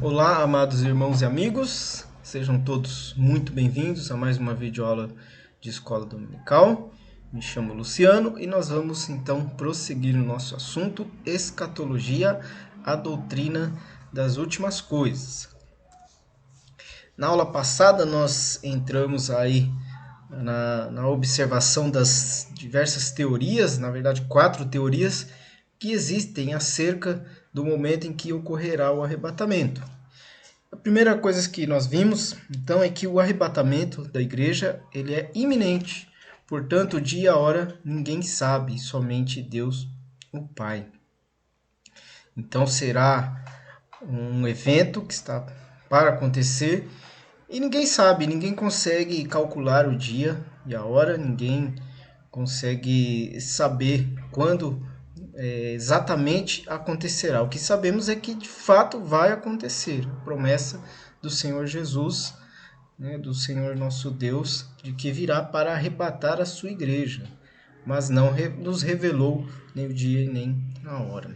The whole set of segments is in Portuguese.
Olá, amados irmãos e amigos, sejam todos muito bem-vindos a mais uma videoaula de Escola Dominical. Me chamo Luciano e nós vamos então prosseguir no nosso assunto Escatologia, a doutrina das últimas coisas. Na aula passada nós entramos aí na observação das diversas teorias, na verdade 4 teorias, que existem acerca do momento em que ocorrerá o arrebatamento. A primeira coisa que nós vimos, então, é que o arrebatamento da igreja ele é iminente. Portanto, o dia e a hora ninguém sabe, somente Deus, o Pai. Então, será um evento que está para acontecer e ninguém sabe, ninguém consegue calcular o dia e a hora, ninguém consegue saber quando exatamente acontecerá. O que sabemos é que de fato vai acontecer. A promessa do Senhor Jesus, do Senhor nosso Deus, de que virá para arrebatar a sua igreja, mas não nos revelou nem o dia nem a hora.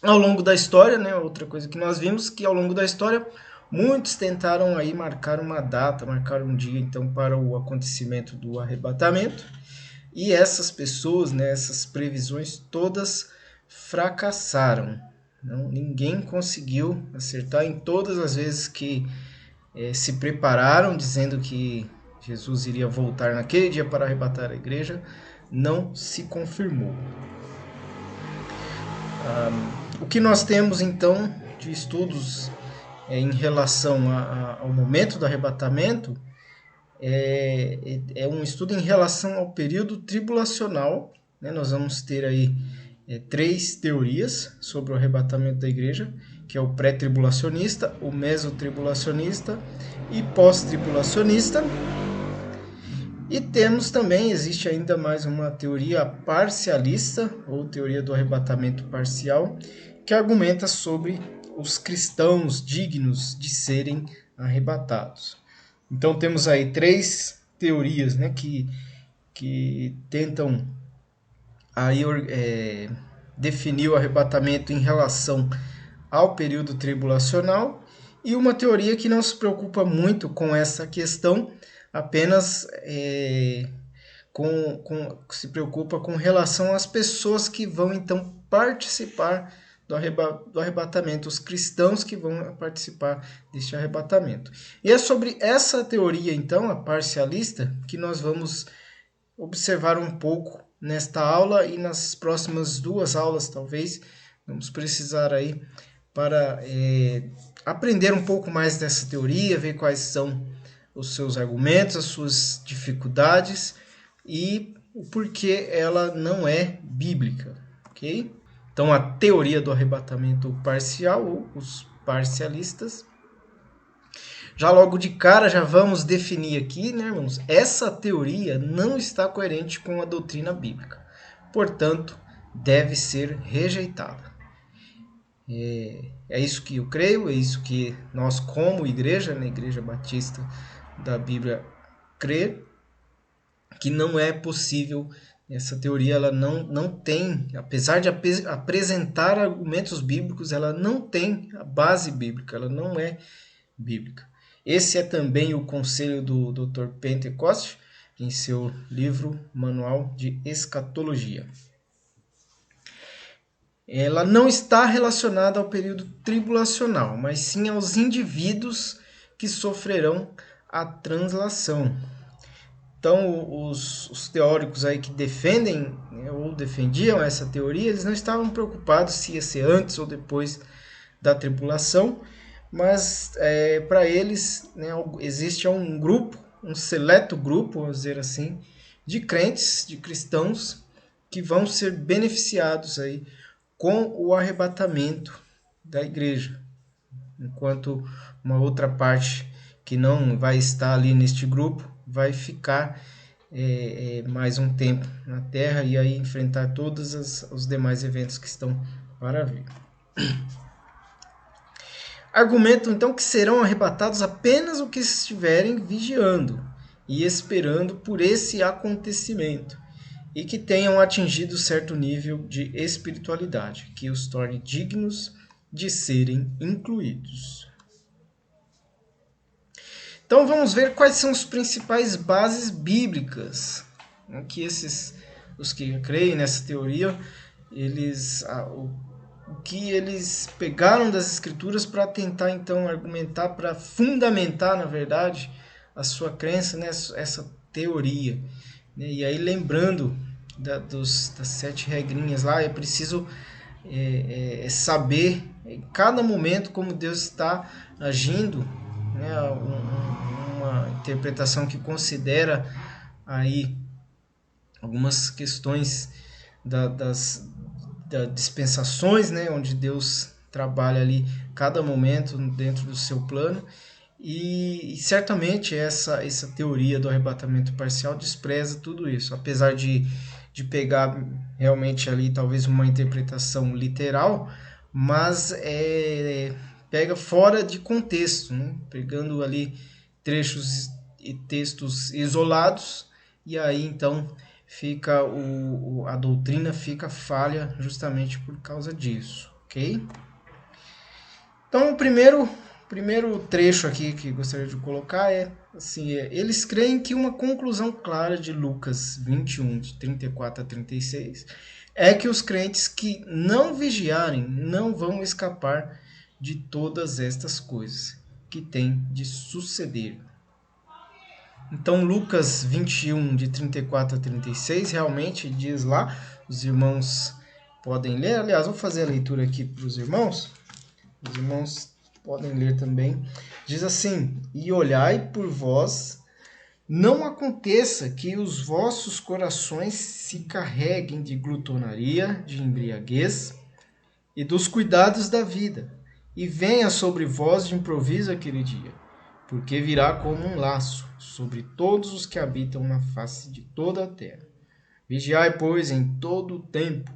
Ao longo da história, outra coisa que nós vimos, que ao longo da história muitos tentaram aí marcar uma data, marcar um dia então para o acontecimento do arrebatamento. E essas pessoas, essas previsões todas fracassaram. Ninguém conseguiu acertar em todas as vezes que se prepararam, dizendo que Jesus iria voltar naquele dia para arrebatar a igreja, não se confirmou. O que nós temos então de estudos em relação ao momento do arrebatamento é um estudo em relação ao período tribulacional. Nós vamos ter aí 3 teorias sobre o arrebatamento da igreja, que é o pré-tribulacionista, o mesotribulacionista e pós-tribulacionista. E temos também, existe ainda mais uma teoria parcialista, ou teoria do arrebatamento parcial, que argumenta sobre os cristãos dignos de serem arrebatados. Então temos aí 3 teorias que tentam aí, definir o arrebatamento em relação ao período tribulacional, e uma teoria que não se preocupa muito com essa questão, apenas se preocupa com relação às pessoas que vão então participar do arrebatamento, os cristãos que vão participar deste arrebatamento. E é sobre essa teoria, então, a parcialista, que nós vamos observar um pouco nesta aula e nas próximas 2 aulas, talvez, vamos precisar aí para aprender um pouco mais dessa teoria, ver quais são os seus argumentos, as suas dificuldades e o porquê ela não é bíblica, ok? Então, a teoria do arrebatamento parcial, ou os parcialistas. Já logo de cara, já vamos definir aqui, irmãos, essa teoria não está coerente com a doutrina bíblica. Portanto, deve ser rejeitada. É isso que eu creio, é isso que nós, como igreja, na Igreja Batista da Bíblia, crê, que não é possível. Essa teoria ela não tem, apesar de apresentar argumentos bíblicos, ela não tem a base bíblica, ela não é bíblica. Esse é também o conselho do Dr. Pentecoste em seu livro Manual de Escatologia. Ela não está relacionada ao período tribulacional, mas sim aos indivíduos que sofrerão a translação. Então, os teóricos aí que defendem, ou defendiam essa teoria, eles não estavam preocupados se ia ser antes ou depois da tribulação, mas para eles existe um grupo, um seleto grupo, vamos dizer assim, de crentes, de cristãos, que vão ser beneficiados aí com o arrebatamento da igreja, enquanto uma outra parte que não vai estar ali neste grupo vai ficar mais um tempo na Terra e aí enfrentar todos os demais eventos que estão para vir. Argumentam então que serão arrebatados apenas os que estiverem vigiando e esperando por esse acontecimento e que tenham atingido certo nível de espiritualidade, que os torne dignos de serem incluídos. Então vamos ver quais são as principais bases bíblicas, né, que os que creem nessa teoria, o que eles pegaram das escrituras para tentar então argumentar, para fundamentar, na verdade, a sua crença nessa teoria. Né? E aí lembrando das 7 regrinhas lá, é preciso saber em cada momento como Deus está agindo, né? Uma interpretação que considera aí algumas questões das dispensações, né? Onde Deus trabalha ali cada momento dentro do seu plano. E certamente essa teoria do arrebatamento parcial despreza tudo isso, apesar de pegar realmente ali talvez uma interpretação literal, mas pega fora de contexto, né? Pegando ali trechos e textos isolados, e aí então fica a doutrina fica falha justamente por causa disso, ok? Então o primeiro trecho aqui que gostaria de colocar é assim, eles creem que uma conclusão clara de Lucas 21, de 34 a 36, é que os crentes que não vigiarem não vão escapar de todas estas coisas que têm de suceder. Então Lucas 21, de 34 a 36, realmente diz lá, os irmãos podem ler, aliás, vou fazer a leitura aqui para os irmãos podem ler também. Diz assim: e olhai por vós, não aconteça que os vossos corações se carreguem de glutonaria, de embriaguez e dos cuidados da vida, e venha sobre vós de improviso aquele dia, porque virá como um laço sobre todos os que habitam na face de toda a terra. Vigiai, pois, em todo o tempo,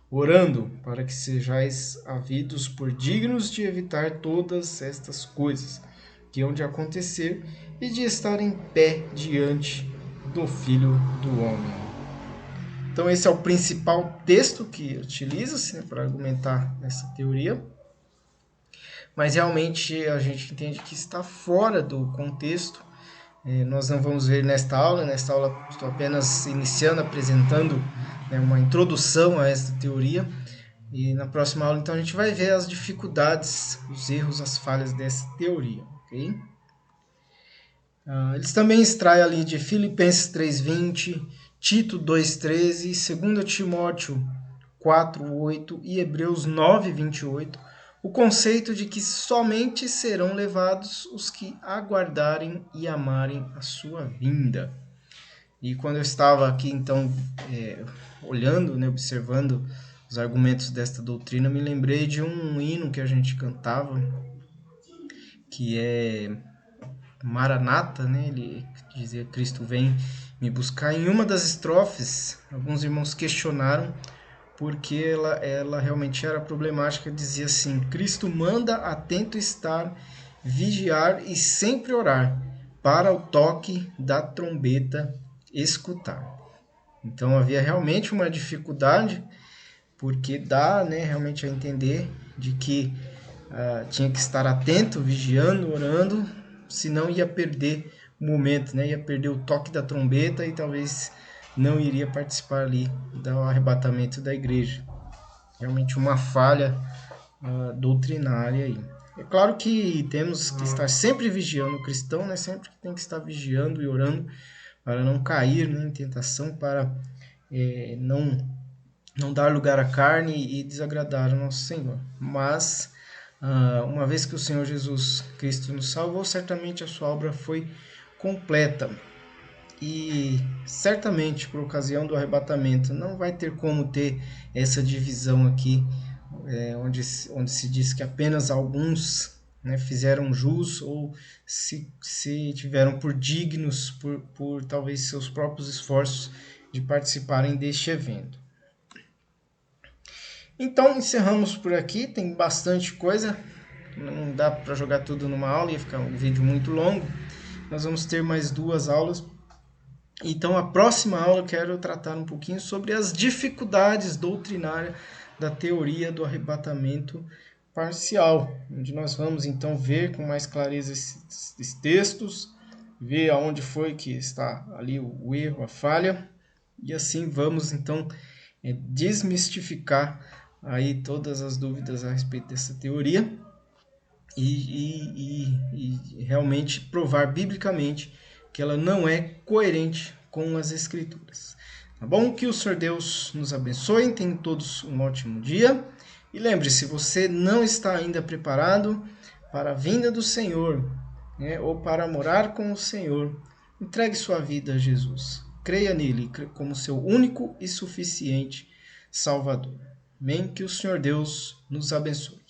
orando para que sejais havidos por dignos de evitar todas estas coisas que hão de acontecer e de estar em pé diante do Filho do Homem. Então esse é o principal texto que utiliza-se, né, para argumentar essa teoria, mas realmente a gente entende que está fora do contexto. Nós não vamos ver nesta aula estou apenas iniciando, apresentando, né, uma introdução a esta teoria, e na próxima aula então a gente vai ver as dificuldades, os erros, as falhas dessa teoria, ok? Eles também extraem ali de Filipenses 3:20, Tito 2:13, 2 Timóteo 4:8 e Hebreus 9:28, o conceito de que somente serão levados os que aguardarem e amarem a sua vinda. E quando eu estava aqui, então, olhando, né, observando os argumentos desta doutrina, me lembrei de um hino que a gente cantava, que é Maranata, né? Ele dizia: Cristo vem me buscar. Em uma das estrofes, alguns irmãos questionaram porque ela realmente era problemática. Dizia assim: Cristo manda atento estar, vigiar e sempre orar, para o toque da trombeta escutar. Então havia realmente uma dificuldade, porque dá, né, realmente a entender de que tinha que estar atento, vigiando, orando, senão ia perder o momento, né? Ia perder o toque da trombeta e talvez não iria participar ali do arrebatamento da igreja. Realmente uma falha doutrinária aí. É claro que temos que estar sempre vigiando, o cristão, né? Sempre tem que estar vigiando e orando para não cair, né, em tentação, para não dar lugar à carne e desagradar o nosso Senhor. Mas uma vez que o Senhor Jesus Cristo nos salvou, certamente a sua obra foi completa. E certamente, por ocasião do arrebatamento, não vai ter como ter essa divisão aqui, onde se diz que apenas alguns, né, fizeram jus ou se tiveram por dignos, por talvez seus próprios esforços, de participarem deste evento. Então, encerramos por aqui. Tem bastante coisa, não dá para jogar tudo numa aula, ia ficar um vídeo muito longo. Nós vamos ter mais 2 aulas. Então, a próxima aula eu quero tratar um pouquinho sobre as dificuldades doutrinárias da teoria do arrebatamento parcial, onde nós vamos então ver com mais clareza esses textos, ver aonde foi que está ali o erro, a falha, e assim vamos então desmistificar aí todas as dúvidas a respeito dessa teoria e realmente provar biblicamente que ela não é coerente com as Escrituras. Tá bom? Que o Senhor Deus nos abençoe, tenham todos um ótimo dia. E lembre-se, se você não está ainda preparado para a vinda do Senhor, né, ou para morar com o Senhor, entregue sua vida a Jesus. Creia nele como seu único e suficiente Salvador. Amém? Que o Senhor Deus nos abençoe.